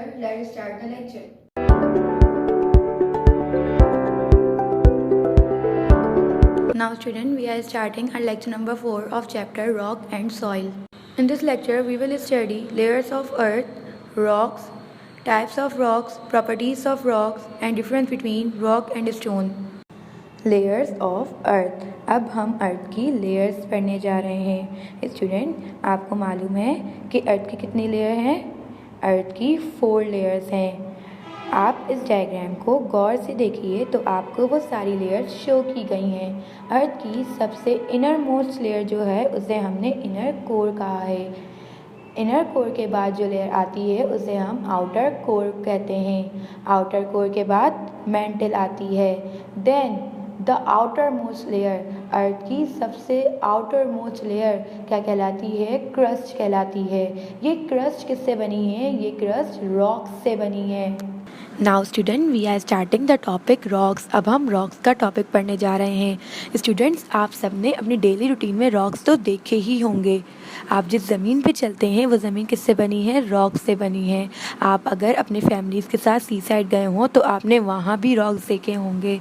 let's start the lecture. Now student, we are starting our lecture number 4 of chapter Rock and Soil. In this lecture, we will study layers of earth, rocks, types of rocks, properties of rocks and difference between rock and stone. Layers of earth. अब हम अर्थ की layers पढ़ने जा रहे हैं। Student, आपको मालूम है कि अर्थ की कितनी लेयर हैं? अर्थ की 4 लेयर्स हैं। आप इस डायग्राम को गौर से देखिए तो आपको वो सारी लेयर्स शो की गई हैं। अर्थ की सबसे इनर मोस्ट लेयर जो है उसे हमने इनर कोर कहा है। इनर कोर के बाद जो लेयर आती है उसे हम आउटर कोर कहते हैं। आउटर कोर के बाद मैंटल आती है। Then the outermost layer, earth की सबसे आउटर मोस्ट लेयर क्या कहलाती है? क्रस्ट कहलाती है। ये क्रस्ट किससे बनी है? ये क्रस्ट रॉक से बनी है। Now student, we are starting the topic rocks. अब हम रॉक्स का टॉपिक पढ़ने जा रहे हैं। स्टूडेंट्स, आप सबने अपनी डेली रूटीन में रॉक्स तो देखे ही होंगे। आप जिस ज़मीन पे चलते हैं वो ज़मीन किससे बनी है? रॉक से बनी है। आप अगर अपने फैमिलीज़ के साथ सी साइड गए हों तो आपने वहाँ भी रॉक्स देखे होंगे।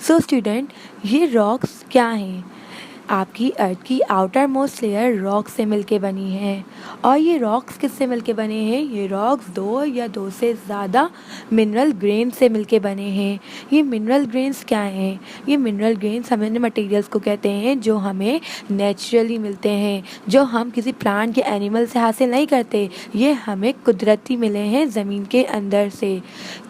सो स्टूडेंट, ये रॉक्स क्या हैं? आपकी अर्थ की आउटर मोस्ट लेयर रॉक से मिलके बनी है। और ये रॉक्स किससे मिलके बने हैं? ये रॉक्स 2 या 2 से ज़्यादा मिनरल ग्रेन से मिलके बने हैं। ये मिनरल ग्रेन्स क्या हैं? ये मिनरल ग्रेन्स हमें मटेरियल्स को कहते हैं जो हमें नेचुरली मिलते हैं, जो हम किसी प्लांट या एनिमल से हासिल नहीं करते। ये हमें कुदरती मिले हैं ज़मीन के अंदर से।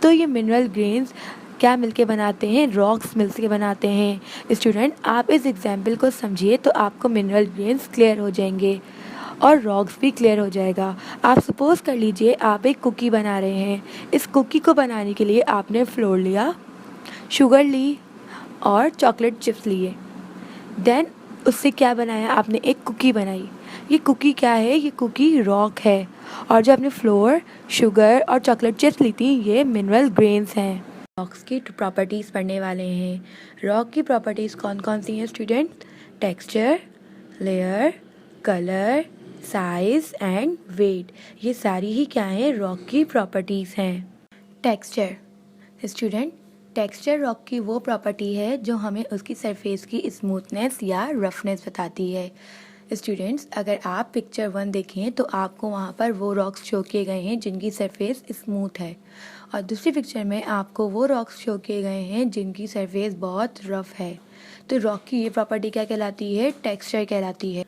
तो ये मिनरल ग्रेन्स क्या मिलके बनाते हैं? रॉक्स मिलके बनाते हैं। स्टूडेंट, आप इस एग्जाम्पल को समझिए तो आपको मिनरल ग्रेन्स क्लियर हो जाएंगे और रॉक्स भी क्लियर हो जाएगा। आप सपोज़ कर लीजिए आप एक कुकी बना रहे हैं। इस कुकी को बनाने के लिए आपने फ्लोर लिया, शुगर ली और चॉकलेट चिप्स लिए। देन उससे क्या बनाया? आपने एक कुकी बनाई। ये कुकी क्या है? ये कुकी रॉक है। और जो आपने फ्लोर, शुगर और चॉकलेट चिप्स ली थी, ये मिनरल ग्रेन्स हैं। रॉक्स की प्रॉपर्टीज़ पढ़ने वाले हैं। रॉक की प्रॉपर्टीज़ कौन कौन सी हैं student? Texture, layer, colour, size and weight. ये सारी ही क्या हैं? रॉक की प्रॉपर्टीज़ हैं। टेक्सचर। स्टूडेंट, टेक्सचर रॉक की वो प्रॉपर्टी है जो हमें उसकी सरफेस की स्मूथनेस या रफनेस बताती है। स्टूडेंट्स, अगर आप पिक्चर 1 देखें तो आपको वहाँ पर वो रॉक्स शो किए गए हैं जिनकी सरफेस स्मूथ है, और दूसरी पिक्चर में आपको वो रॉक्स शो किए गए हैं जिनकी सरफेस बहुत रफ है। तो रॉक की ये प्रॉपर्टी क्या कहलाती है? टेक्सचर कहलाती है।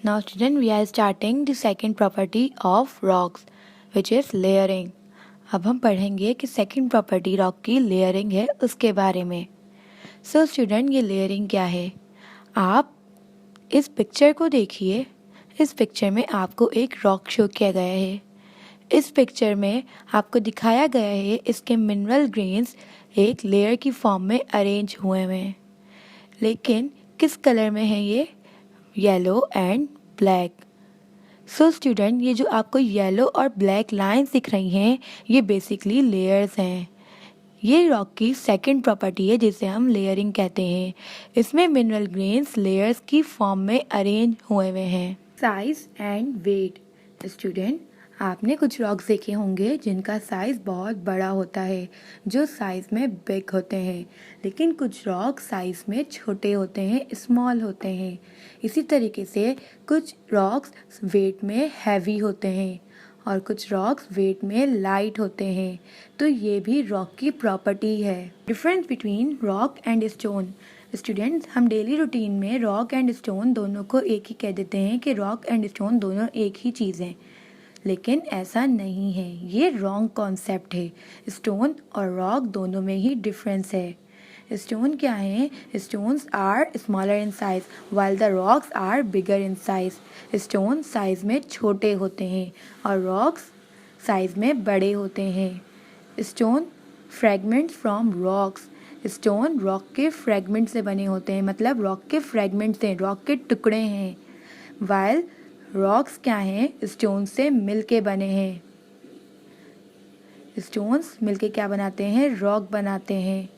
Now student, we are starting the second property of rocks which is layering. अब हम पढ़ेंगे कि सेकेंड प्रॉपर्टी रॉक की लेयरिंग है, उसके बारे में। सो स्टूडेंट, ये लेयरिंग क्या है? आप इस पिक्चर को देखिए। इस पिक्चर में आपको एक रॉक शो किया गया है। इस पिक्चर में आपको दिखाया गया है इसके मिनरल ग्रेन्स एक लेयर की फॉर्म में अरेंज हुए हैं। लेकिन किस कलर में है ये? Yellow and black. So student, ये जो आपको येलो और ब्लैक लाइंस दिख रही हैं, ये बेसिकली लेयर्स हैं। ये रॉक की सेकंड प्रॉपर्टी है जिसे हम लेयरिंग कहते हैं। इसमें मिनरल ग्रेन्स लेयर्स की फॉर्म में अरेंज हुए हुए हैं। Size and wait. स्टूडेंट, आपने कुछ रॉक्स देखे होंगे जिनका साइज़ बहुत बड़ा होता है, जो साइज़ में बिग होते हैं, लेकिन कुछ रॉक साइज़ में छोटे होते हैं, स्मॉल होते हैं। इसी तरीके से कुछ रॉक्स वेट में हैवी होते हैं और कुछ रॉक्स वेट में लाइट होते हैं। तो ये भी रॉक की प्रॉपर्टी है। Difference between rock and stone. Students, हम डेली रूटीन में रॉक एंड स्टोन दोनों को एक ही कह देते हैं कि रॉक एंड स्टोन दोनों एक ही चीज़ हैं, लेकिन ऐसा नहीं है। ये रॉन्ग कॉन्सेप्ट है। स्टोन और रॉक दोनों में ही डिफरेंस है। स्टोन क्या है? Stones are smaller in size while the rocks are bigger in size. Stone size में छोटे होते हैं और रॉक्स साइज में बड़े होते हैं। Stone fragments from rocks. Stone rock के फ्रैगमेंट से बने होते हैं, मतलब रॉक के फ्रैगमेंट्स हैं, रॉक के टुकड़े हैं। वाइल रॉक्स क्या हैं? स्टोन से मिलके बने हैं। स्टोन्स मिलके क्या बनाते हैं? रॉक बनाते हैं।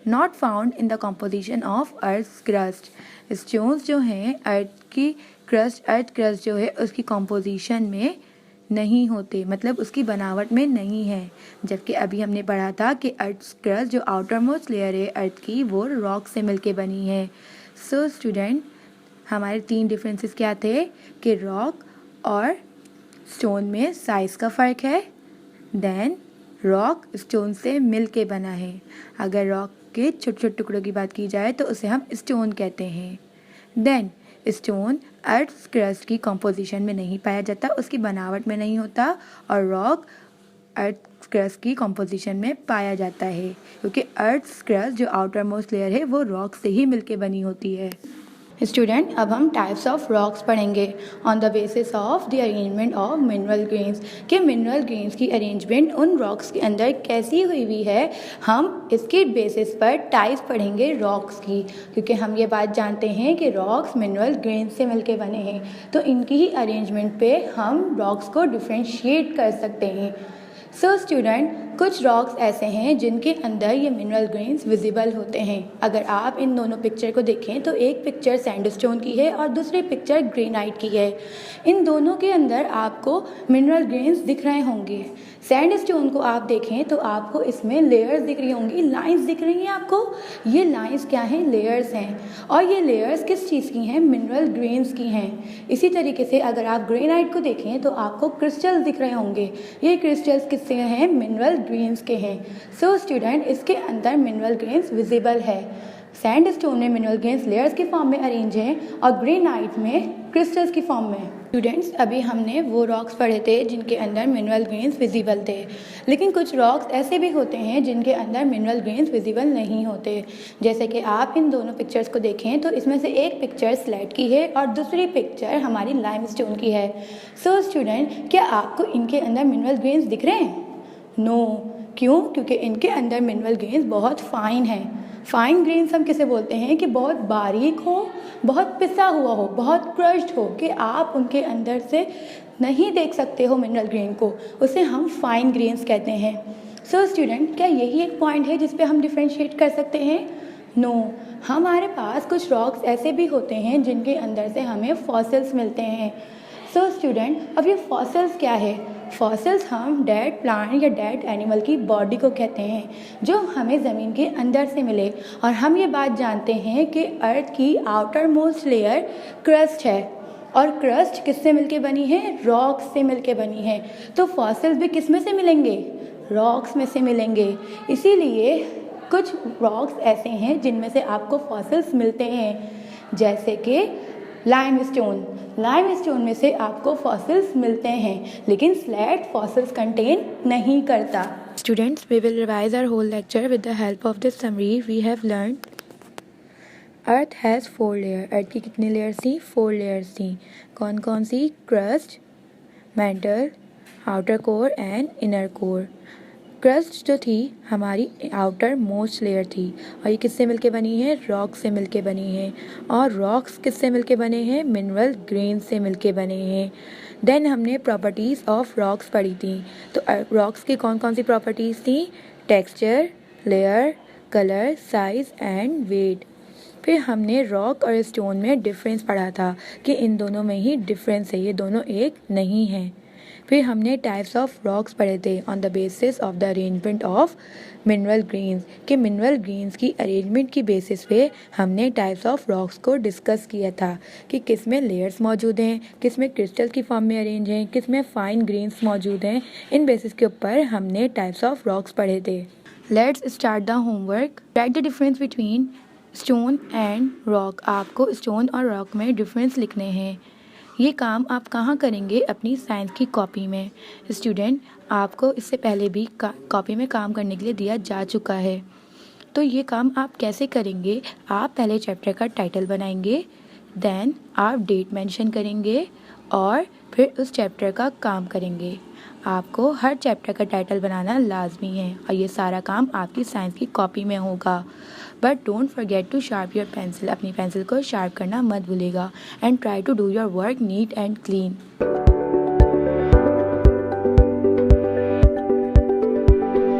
Not found in the composition of earth crust. Stones जो हैं अर्थ क्रस्ट जो है उसकी कॉम्पोजिशन में नहीं होते, मतलब उसकी बनावट में नहीं है। जबकि अभी हमने पढ़ा था कि अर्थ क्रस्ट जो आउटर मोस्ट लेयर है अर्थ की, वो रॉक से मिलके बनी है। सो स्टूडेंट, हमारे 3 डिफरेंसेस क्या थे कि रॉक और स्टोन में साइज़ का फ़र्क है, देन रॉक स्टोन से मिल के बना है। अगर रॉक के छोटे छोटे टुकड़ों की बात की जाए तो उसे हम स्टोन कहते हैं। देन स्टोन अर्थ क्रस्ट की कंपोजिशन में नहीं पाया जाता, उसकी बनावट में नहीं होता, और रॉक अर्थ क्रस्ट की कंपोजिशन में पाया जाता है, क्योंकि अर्थ क्रस्ट जो आउटर मोस्ट लेयर है वो रॉक से ही मिलके बनी होती है। स्टूडेंट, अब हम टाइप्स ऑफ रॉक्स पढ़ेंगे on the basis of the arrangement of mineral grains, कि मिनरल ग्रेन्स की अरेंजमेंट उन रॉक्स के अंदर कैसी हुई है। हम इसके बेसिस पर टाइप्स पढ़ेंगे रॉक्स की, क्योंकि हम ये बात जानते हैं कि रॉक्स मिनरल ग्रेन्स से मिलके बने हैं, तो इनकी ही अरेंजमेंट पे हम रॉक्स को डिफ्रेंशिएट कर सकते हैं। सो स्टूडेंट, कुछ रॉक्स ऐसे हैं जिनके अंदर ये मिनरल ग्रेन्स विजिबल होते हैं। अगर आप इन दोनों पिक्चर को देखें तो एक पिक्चर सैंडस्टोन की है और दूसरी पिक्चर ग्रेनाइट की है। इन दोनों के अंदर आपको मिनरल ग्रेन्स दिख रहे होंगे। सैंडस्टोन को आप देखें तो आपको इसमें लेयर्स दिख रही होंगी, लाइंस दिख रही हैं आपको। ये लाइंस क्या हैं? लेयर्स हैं। और ये लेयर्स किस चीज़ की हैं? मिनरल ग्रेन्स की हैं। इसी तरीके से अगर आप ग्रेनाइट को देखें तो आपको क्रिस्टल्स दिख रहे होंगे। ये क्रिस्टल्स किससे हैं? मिनरल ग्रेन्स के हैं। सो स्टूडेंट, इसके अंदर मिनरल ग्रेन्स विजिबल है। सैंडस्टोन में मिनरल ग्रेन्स लेयर्स के फॉर्म में अरेंज हैं और ग्रेनाइट में क्रिस्टल्स की फॉर्म में। स्टूडेंट्स, अभी हमने वो रॉक्स पढ़े थे जिनके अंदर मिनरल ग्रेन्स विजिबल थे, लेकिन कुछ रॉक्स ऐसे भी होते हैं जिनके अंदर मिनरल ग्रेन्स विजिबल नहीं होते। जैसे कि आप इन दोनों पिक्चर्स को देखें तो इसमें से एक पिक्चर स्लेट की है और दूसरी पिक्चर हमारी लाइमस्टोन की है। सो स्टूडेंट, क्या आपको इनके अंदर मिनरल ग्रेन्स दिख रहे हैं? नो। क्यों? क्योंकि इनके अंदर मिनरल ग्रेन्स बहुत फाइन हैं। फाइन ग्रेन्स हम किसे बोलते हैं? कि बहुत बारीक हो, बहुत पिसा हुआ हो, बहुत क्रश्ड हो, कि आप उनके अंदर से नहीं देख सकते हो मिनरल ग्रेन को, उसे हम फाइन ग्रेन्स कहते हैं। सो स्टूडेंट, क्या यही एक पॉइंट है जिस पे हम डिफ्रेंशिएट कर सकते हैं? नो। हमारे पास कुछ रॉक्स ऐसे भी होते हैं जिनके अंदर से हमें फॉसिल्स मिलते हैं। सो स्टूडेंट, अब ये फॉसिल्स क्या है? फॉसिल्स हम डेड प्लांट या डेड एनिमल की बॉडी को कहते हैं जो हमें ज़मीन के अंदर से मिले। और हम ये बात जानते हैं कि अर्थ की आउटर मोस्ट लेयर क्रस्ट है, और क्रस्ट किससे मिलके बनी है? रॉक्स से मिलके बनी है। तो फॉसिल्स भी किस में से मिलेंगे? रॉक्स में से मिलेंगे। इसीलिए कुछ रॉक्स ऐसे हैं जिनमें से आपको फॉसिल्स मिलते हैं, जैसे कि लाइमस्टोन। लाइमस्टोन में से आपको फॉसिल्स मिलते हैं, लेकिन स्लेट फॉसिल्स कंटेन नहीं करता। Students, we will revise our whole lecture with the help of this summary. We have learned Earth has 4 layers. अर्थ की कितनी लेयर्स थी? 4 लेयर्स थी। कौन कौन सी? Crust, mantle, outer core and inner core. Crust जो थी हमारी आउटर मोस्ट लेयर थी, और ये किससे मिलके बनी है? रॉक से मिलके बनी है। और रॉक्स किससे मिलके बने हैं? मिनरल ग्रेन से मिलके बने हैं। देन हमने प्रॉपर्टीज़ ऑफ रॉक्स पढ़ी थी। तो रॉक्स की कौन कौन सी प्रॉपर्टीज़ थी? Texture, layer, colour, size and weight. फिर हमने रॉक और स्टोन में डिफरेंस पढ़ा था कि इन दोनों में ही डिफरेंस है, ये दोनों एक नहीं हैं। फिर हमने टाइप्स ऑफ रॉक्स पढ़े थे on the basis of the arrangement of mineral grains, कि मिनरल ग्रेन्स की अरेंजमेंट की बेसिस पे हमने टाइप्स ऑफ रॉक्स को डिस्कस किया था कि किस में लेयर्स मौजूद हैं, किस में क्रिस्टल की फॉर्म में अरेंज हैं, किस में फाइन ग्रेन्स मौजूद हैं। इन बेसिस के ऊपर हमने टाइप्स ऑफ रॉक्स पढ़े थे। Let's start the homework. Right the difference between stone and rock. आपको स्टोन और रॉक में डिफरेंस लिखने हैं। ये काम आप कहाँ करेंगे? अपनी साइंस की कॉपी में। स्टूडेंट, आपको इससे पहले भी कॉपी में काम करने के लिए दिया जा चुका है, तो ये काम आप कैसे करेंगे? आप पहले चैप्टर का टाइटल बनाएंगे, देन आप डेट मेंशन करेंगे और फिर उस चैप्टर का काम करेंगे। आपको हर चैप्टर का टाइटल बनाना लाजमी है और ये सारा काम आपकी साइंस की कॉपी में होगा। But don't forget to sharp your pencil. अपनी पेंसिल को शार्प करना मत भूलिएगा। And try to do your work neat and clean.